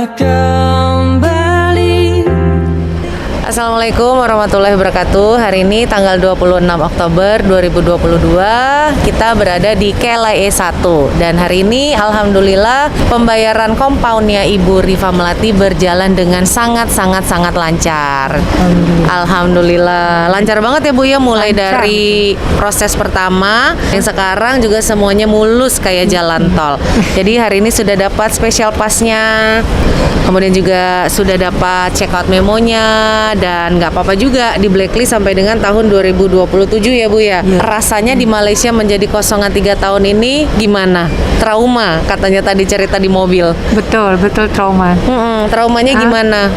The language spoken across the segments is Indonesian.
kembali. Assalamualaikum warahmatullahi wabarakatuh. Hari ini tanggal 26 Oktober 2022 kita berada di KLIA 1. Dan hari ini alhamdulillah pembayaran kompaunnya Ibu Rifa Melati berjalan dengan sangat lancar. Alhamdulillah lancar banget ya Bu ya, mulai dari proses pertama yang sekarang juga semuanya mulus kayak jalan tol. Jadi hari ini sudah dapat special passnya, kemudian juga sudah dapat check out memonya, dan nggak apa-apa juga di blacklist sampai dengan tahun 2027 ya Bu ya. Rasanya di Malaysia menjadi kosongan 3 tahun ini gimana? Trauma katanya tadi cerita di mobil. Betul trauma. Traumanya gimana?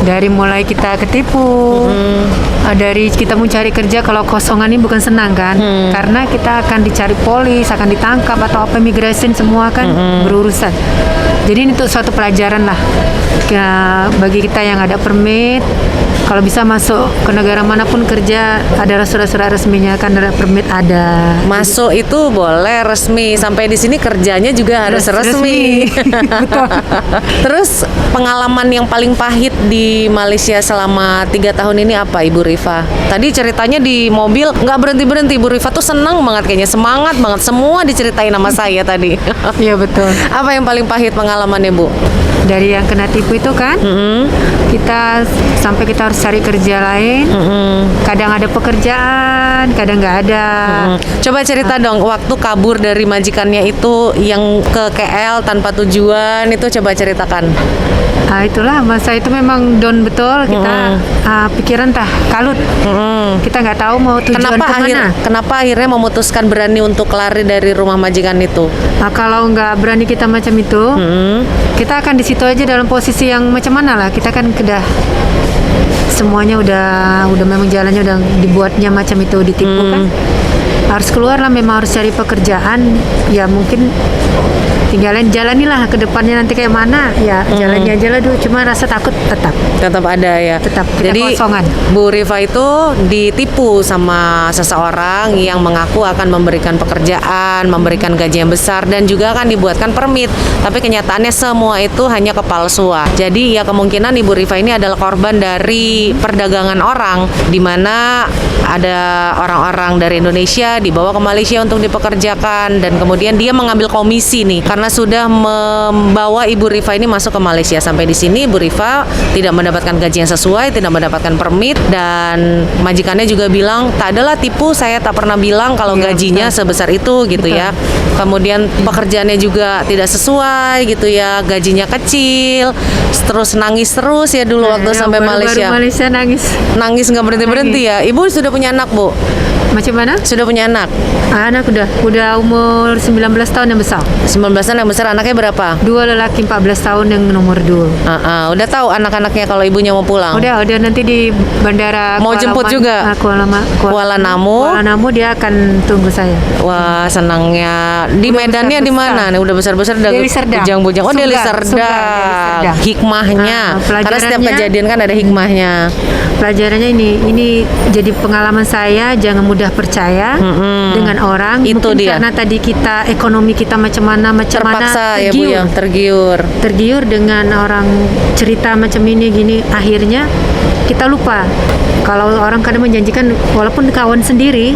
Dari mulai kita ketipu, dari kita mau cari kerja, kalau kosongan ini bukan senang kan, karena kita akan dicari polis, akan ditangkap atau apa, imigrasi semua kan berurusan. Jadi ini untuk suatu pelajaran lah bagi kita yang ada permit. Kalau bisa masuk ke negara manapun kerja, ada surat-surat resminya kan, ada permit ada. Masuk itu boleh resmi, sampai di sini kerjanya juga harus resmi. Betul. Terus pengalaman yang paling pahit di Malaysia selama 3 tahun ini apa Ibu Rifa? Tadi ceritanya di mobil nggak berhenti-berhenti, Ibu Rifa tuh senang banget kayaknya, semangat banget, semua diceritain sama saya tadi. Iya betul. Apa yang paling pahit pengalamannya Bu? Dari yang kena tipu itu kan, kita sampai kita harus cari kerja lain. Kadang ada pekerjaan, kadang nggak ada. Coba cerita dong, waktu kabur dari majikannya itu yang ke KL tanpa tujuan, itu coba ceritakan. Itulah masa itu memang down betul kita, pikiran kalut. Kita nggak tahu mau tujuan kemana. Kenapa akhirnya memutuskan berani untuk lari dari rumah majikan itu? Kalau nggak berani kita macam itu, kita akan di situ aja dalam posisi yang macam mana lah. Kita kan udah semuanya udah memang jalannya udah dibuatnya macam itu, ditipu kan. Harus keluar lah, memang harus cari pekerjaan. Ya mungkin jalanilah ke depannya nanti kayak mana, ya jalani aja lah dulu. Cuma rasa takut tetap ada ya. Tetap kita Jadi kosongan. Bu Rifa itu ditipu sama seseorang yang mengaku akan memberikan pekerjaan, memberikan gaji yang besar, dan juga akan dibuatkan permit. Tapi kenyataannya semua itu hanya kepalsuan. Jadi ya kemungkinan Ibu Rifa ini adalah korban dari perdagangan orang, di mana ada orang-orang dari Indonesia dibawa ke Malaysia untuk dipekerjakan, dan kemudian dia mengambil komisi nih karena sudah membawa Ibu Rifa ini masuk ke Malaysia. Sampai di sini Ibu Rifa tidak mendapatkan gaji yang sesuai, tidak mendapatkan permit, dan majikannya juga bilang tak adalah tipu, saya tak pernah bilang kalau gajinya sebesar itu gitu ya. Kemudian pekerjaannya juga tidak sesuai gitu ya, gajinya kecil, terus nangis terus ya dulu waktu sampai Malaysia. Malaysia Nangis nggak berhenti ya. Ibu sudah punya anak Bu? Macam mana? Sudah punya anak? Anak udah umur 19 tahun yang besar. 19 tahun yang besar. Anaknya berapa? 2 lelaki, 14 tahun yang nomor 2. Udah tahu anak-anaknya kalau ibunya mau pulang? Udah nanti di bandara mau jemput juga? Kuala Namu dia akan tunggu saya. Wah, senangnya. Di Medannya di mana nih? Udah besar-besar udah bujang-bujang. Oh, Deli Serdang. Hikmahnya. Karena setiap kejadian kan ada hikmahnya. Pelajarannya ini jadi pengalaman saya, jangan mudah percaya dengan orang. Itu mungkin dia. Karena tadi ekonomi kita macam mana terpaksa ya Bu ya, tergiur dengan orang cerita macam ini gini, akhirnya kita lupa kalau orang kadang menjanjikan walaupun kawan sendiri,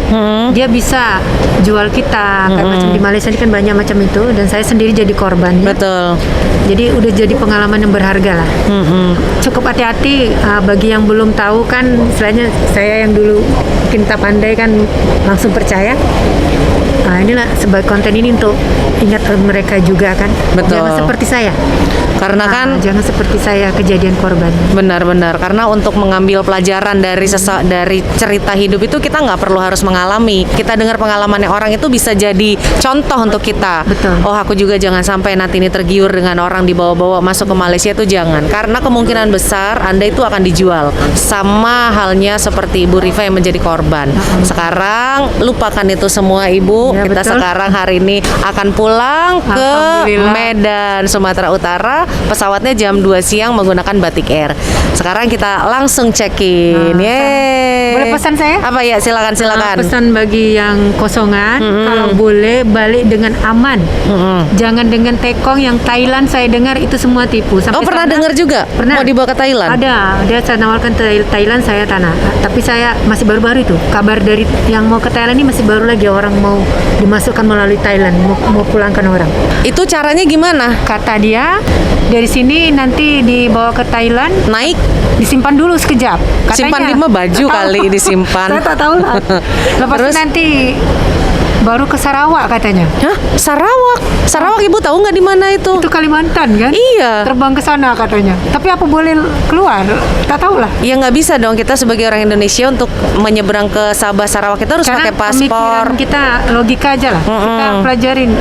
dia bisa jual kita kayak macam di Malaysia ini kan banyak macam itu, dan saya sendiri jadi korbannya. Betul. Jadi udah jadi pengalaman yang berharga lah. Cukup hati-hati bagi yang belum tahu kan, istilahnya saya yang dulu mungkin tak pandai kan langsung percaya. Inilah sebagai konten ini untuk ingat mereka juga kan. Betul. Jangan seperti saya. Karena kan jangan seperti saya kejadian korban. Benar-benar, karena untuk mengambil pelajaran dari dari cerita hidup itu kita nggak perlu harus mengalami. Kita dengar pengalamannya orang itu bisa jadi contoh untuk kita. Betul. Oh, aku juga jangan sampai nanti ini tergiur dengan orang dibawa-bawa masuk ke Malaysia, itu jangan. Karena kemungkinan besar Anda itu akan dijual. Sama halnya seperti Ibu Rifa yang menjadi korban. Sekarang lupakan itu semua Ibu. Ya, kita betul. sekarang hari ini akan pulang pulang ke Alhamdulillah. Medan, Sumatera Utara. Pesawatnya jam 2 siang menggunakan Batik Air. Sekarang kita langsung check-in. Yeay. Boleh pesan saya? Apa ya? Silakan. Pesan bagi yang kosongan, kalau boleh balik dengan aman. Jangan dengan tekong yang Thailand saya dengar itu semua tipu. Oh, pernah dengar juga? Pernah. Mau dibawa ke Thailand? Ada saya nawarkan Thailand saya tanah. Tapi saya masih baru-baru itu. Kabar dari yang mau ke Thailand ini masih baru lagi, orang mau dimasukkan melalui Thailand, mau pulangkan orang. Itu caranya gimana? Kata dia dari sini nanti dibawa ke Thailand, Naik? disimpan dulu sekejap. Katanya. Simpan di mah baju Tak tahu. kali disimpan. Saya tak tahu lah. Lepas Terus? itu nanti baru ke Sarawak katanya. Hah? Sarawak ibu tahu nggak di mana itu? Itu Kalimantan kan? Iya. Terbang ke sana katanya. Tapi apa boleh keluar? Tak tahu lah. Ya nggak bisa dong, kita sebagai orang Indonesia untuk menyeberang ke Sabah Sarawak kita harus pakai paspor. Pemikiran kita logika aja lah. Kita pelajarin.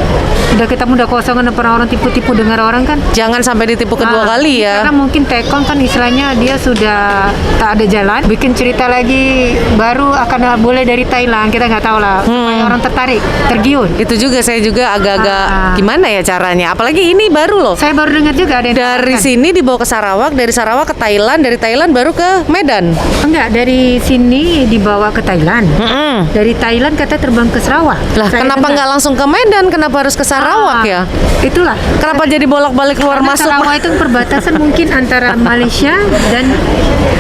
Udah kita mudah kosongan orang tipu-tipu dengar orang kan. Jangan sampai ditipu kedua Ah, kali ya. Karena mungkin tekong kan istilahnya dia sudah tak ada jalan. Bikin cerita lagi baru akan boleh dari Thailand. Kita nggak tahu lah. Supaya orang tertarik, tergiur. Itu juga saya juga agak-agak Ah. gimana ya caranya. Apalagi ini baru loh. Saya baru dengar juga ada yang Dari tawarkan. sini dibawa ke Sarawak, dari Sarawak ke Thailand, dari Thailand baru ke Medan. Enggak, dari sini dibawa ke Thailand. Mm-mm. Dari Thailand kata terbang ke Sarawak. Lah Saya kenapa dengar. nggak langsung ke Medan? Kenapa harus ke Sarawak ya? Itulah. Kenapa jadi bolak-balik keluar Karena masuk Sarawak itu perbatasan mungkin antara Malaysia dan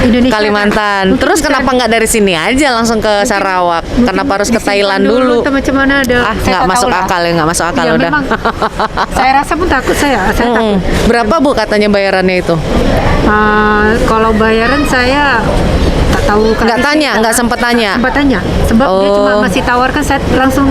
Indonesia. Kalimantan? Mungkin Terus bisa- kenapa nggak dari sini aja langsung ke Sarawak? mungkin Kenapa harus ke disimpan Thailand dulu? atau macam mana ada? Ah, Saya nggak tak masuk tahu lah. akal ya, nggak masuk akal Ya, udah. memang. Saya rasa pun takut saya takut. Mm-mm. Berapa Bu katanya bayarannya itu? Kalau bayaran saya tak tahu. Nggak tanya, nggak sempet tanya. Sempat tanya. Sebab dia Oh. cuma masih tawarkan, saya langsung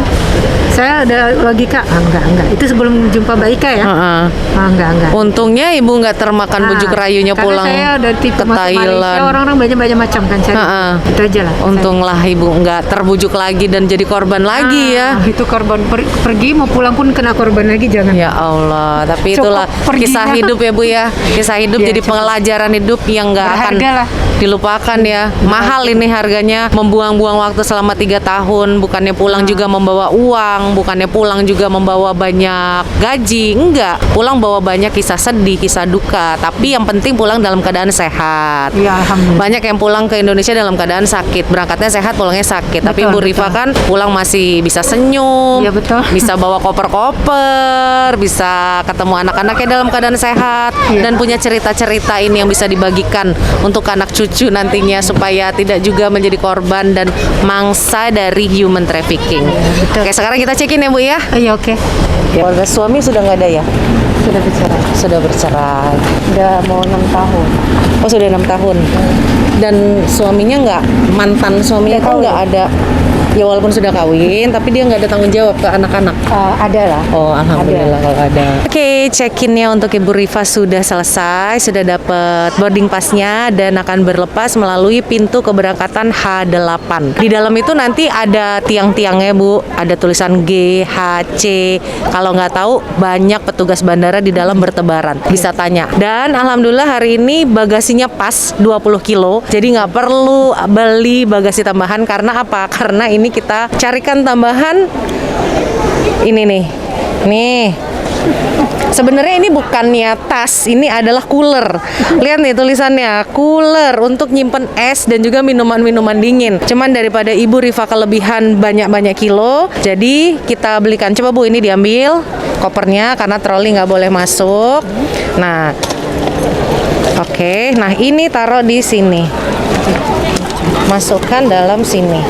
saya ada logika. Enggak. Itu sebelum jumpa Mbak Ika ya. Heeh. Enggak. Untungnya Ibu nggak termakan bujuk rayunya karena pulang saya udah tipe ke masuk Malaysia, Thailand. orang-orang banyak macam kan cari. Ha-ha. Itu aja lah. Untunglah Ibu nggak terbujuk lagi dan jadi korban lagi ya. Itu korban pergi mau pulang pun kena korban lagi, jangan. Ya Allah, tapi Cukup itulah perginya. kisah hidup ya Bu ya. Kisah hidup Ya, jadi cukup. pelajaran hidup yang nggak akan Berharga lah. dilupakan ya. Mahal ini harganya, membuang-buang waktu selama 3 tahun. Bukannya pulang juga membawa uang, bukannya pulang juga membawa banyak gaji. Enggak, pulang bawa banyak kisah sedih, kisah duka. Tapi yang penting pulang dalam keadaan sehat. Ya, alhamdulillah. Banyak yang pulang ke Indonesia dalam keadaan sakit, berangkatnya sehat, pulangnya sakit. Tapi Betul, Bu Rifa betul. kan pulang masih bisa senyum, Iya, betul. bisa bawa koper-koper, bisa ketemu anak-anaknya dalam keadaan sehat, Iya. dan punya cerita-cerita ini yang bisa dibagikan untuk anak cucu nantinya supaya tidak juga menjadi korban dan mangsa dari human trafficking. betul. Oke, sekarang kita cekin ya Bu ya. Iya, oke. Keluarga suami sudah nggak ada ya? Sudah bercerai. Sudah bercerai. Udah mau 6 tahun. Oh sudah 6 tahun. Dan suaminya nggak, mantan suaminya kan nggak ada. Ya walaupun sudah kawin, tapi dia nggak ada tanggung jawab ke anak-anak. Ada lah. Oh alhamdulillah kalau ada. Oke, check-innya untuk Ibu Rifa sudah selesai, sudah dapat boarding passnya dan akan berlepas melalui pintu keberangkatan H8. Di dalam itu nanti ada tiang-tiangnya Bu, ada tulisan G, H, C. Kalau nggak tahu banyak petugas bandara di dalam bertebaran, bisa tanya. Dan alhamdulillah hari ini bagasinya pas 20 kilo, jadi nggak perlu beli bagasi tambahan. Karena apa? Karena ini kita carikan tambahan ini nih. Sebenarnya ini bukannya tas, ini adalah cooler. Lihat nih tulisannya, cooler untuk nyimpen es dan juga minuman-minuman dingin. Cuman daripada Ibu Rifa kelebihan banyak-banyak kilo, jadi kita belikan. Coba Bu, ini diambil kopernya karena troli nggak boleh masuk. Nah, oke. Nah ini taruh di sini. Masukkan dalam sini.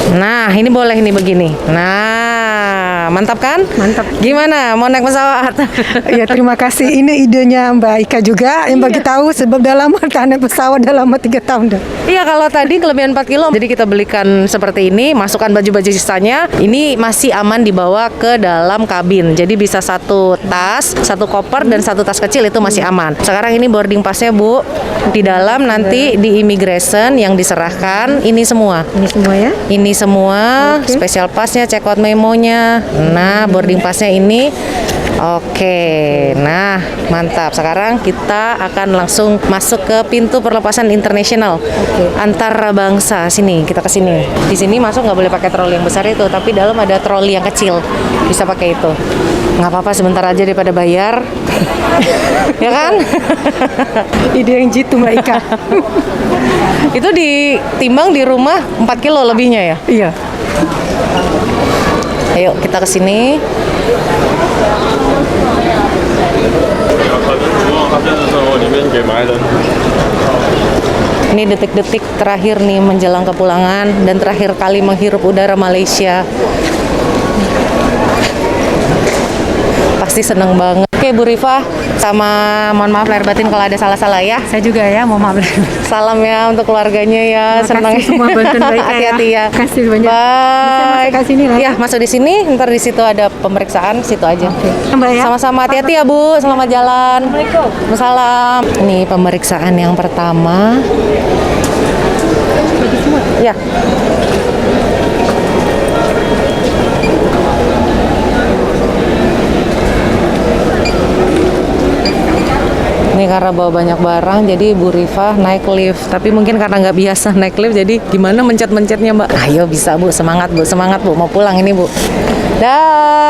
Nah, ini boleh ini begini. Nah, mantap kan? Mantap. Gimana? Mau naik pesawat? Ya terima kasih. Ini idenya Mbak Ika juga yang bagi tahu sebab dalam naik pesawat dalam 3 tahun dah. Iya, kalau tadi kelebihan 4 kilo, jadi kita belikan seperti ini, masukkan baju-baju sisanya. Ini masih aman dibawa ke dalam kabin. Jadi bisa satu tas, satu koper, dan satu tas kecil itu masih aman. Sekarang ini boarding passnya Bu. Di dalam nanti di immigration yang diserahkan ini semua. Ini semua ya. Ini semua Oke. special passnya, check out memonya. Nah, boarding passnya ini Oke, nah mantap. Sekarang kita akan langsung masuk ke pintu perlepasan internasional antar bangsa. Sini, kita ke sini. Di sini masuk nggak boleh pakai troli yang besar itu, tapi dalam ada troli yang kecil, bisa pakai itu. Nggak apa-apa, sebentar aja daripada bayar, ya kan? Ide yang jitu Mbak Ika. Itu ditimbang di rumah 4 kilo lebihnya ya. Iya. Ayo kita ke sini. Ini detik-detik terakhir nih menjelang kepulangan dan terakhir kali menghirup udara Malaysia. Pasti seneng banget. Oke Bu Rifah, sama mohon maaf lahir batin kalau ada salah-salah ya. Saya juga ya, mau maaf. Salam ya untuk keluarganya ya. Terima Senang kasih semua bantuan Mbak Ika ya. hati-hati ya. Terima kasih banyak. Bye. Bisa masuk ke sini lah. Ya, masuk di sini. Ntar di situ ada pemeriksaan, situ aja. Mbak ya. Sama-sama, hati-hati ya Bu. Selamat jalan. Waalaikumsalam. Ini pemeriksaan yang pertama. Ya. Ini karena bawa banyak barang, jadi Bu Rifah naik lift. Tapi mungkin karena nggak biasa naik lift, jadi gimana mencet-mencetnya Mbak? Ayo bisa Bu, semangat Bu, mau pulang ini Bu. Dah.